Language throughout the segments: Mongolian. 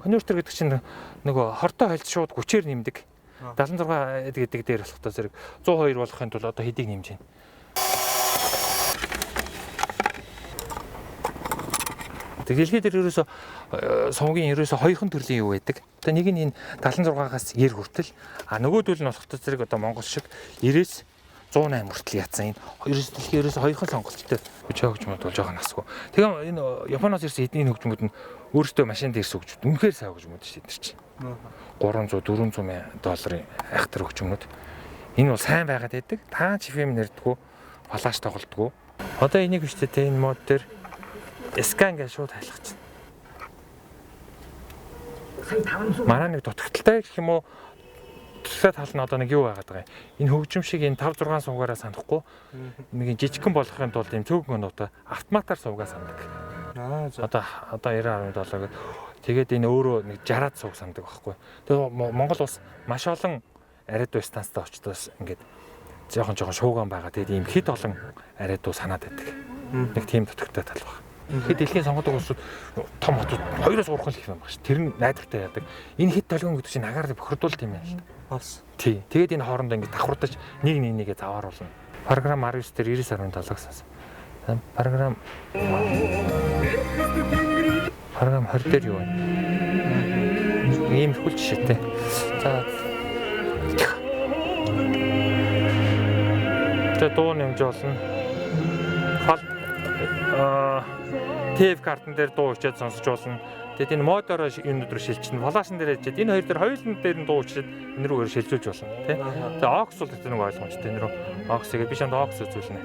конвертер гэдэг чинь нөгөө хортой хайлт шууд хүчээр нэмдэг. 76 гэдэг дээр болох та зэрэг 102 болохын тулд одоо хэдийг нэмж байна. Дэлхийд дээр ерөөсө сувгийн ерөөсө хоёрхан төрлийн юу байдаг. Одоо нэг нь энэ 76-аас 90 хүртэл нөгөөдөл нь болох та зэрэг одоо Монгол шиг 90-ээс 108 хүртэл ятсан энэ ерөөсө хоёрхан сонголттой хөгжмөд бол жоохон асгүй. Тэгээ энэ Японоос ирсэн эдний хөгжмөд нь өөрөөсөө машинд ирсэн хөгжмөд үнэхээр сайн хөгжмөд шүү дээ чинь. 300 400 мянган долларын айхтар хөгжмөд. Энэ бол сайн байгаад байдаг. Та FM нэрдэггүй, флаш тоглодгоо. Одоо энийг биштэй те энэ мод дээр скан гэж шууд хайлгаж байна. Манай нэг дутагдaltaй гэх юм уу тусгай тал нь одоо нэг юу байгаад байгаа юм. Энэ хөгжим шиг энэ 5 6 суугаараа санахгүй нэг жижигхэн болохын тулд юм цөөхөн нуута автоматар суугаа сандаг. Одоо 90.7 гэдэг. Тэгээд энэ өөрөө нэг 60-аад сууг сандаг байхгүй. Тэгээд Монгол улс маш олон ариадуу станцтай очтоос ингээд жоохон шуугаан байгаа. Тэгээд ийм хэд олон ариадуу санаад байдаг. Нэг тийм дутагдaltaй тал байна. Хэд дэлхийн сонгодог улсууд том хотууд 2-3 их юм байна ш. Тэр нь найдвартай яадаг. Энэ хэд толгойн гэдэг чинь агаар бохирдуулт юм байна л да. Бас. Тий. Тэгээд энэ хоорондоо ингэ давхардаж нэгээ завааруулна. Програм 19 дээр 90.7 гэсэн. Програм 20 дээр юу вэ? Ийм их жишээтэй. За. Тэ дуу нэмж болно. ТВ картн дээр дуу өчөөд сонсож болно. Тэгээд энэ модоор энэ өдөр шилжчихнэ. Флашн дээр яжээд энэ хоёр дээр хоёулын дээр нь дуу өчөөд энэ рүү шилжүүлж болно тий. Тэгээд aux бол гэдэг нэг ойлгомжтой энэ рүү aux-ийг би шанд aux үзүүлнэ.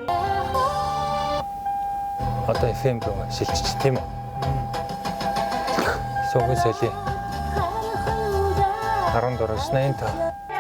Одоо FM рүү шилжчих тийм үү? Согын соли 14-85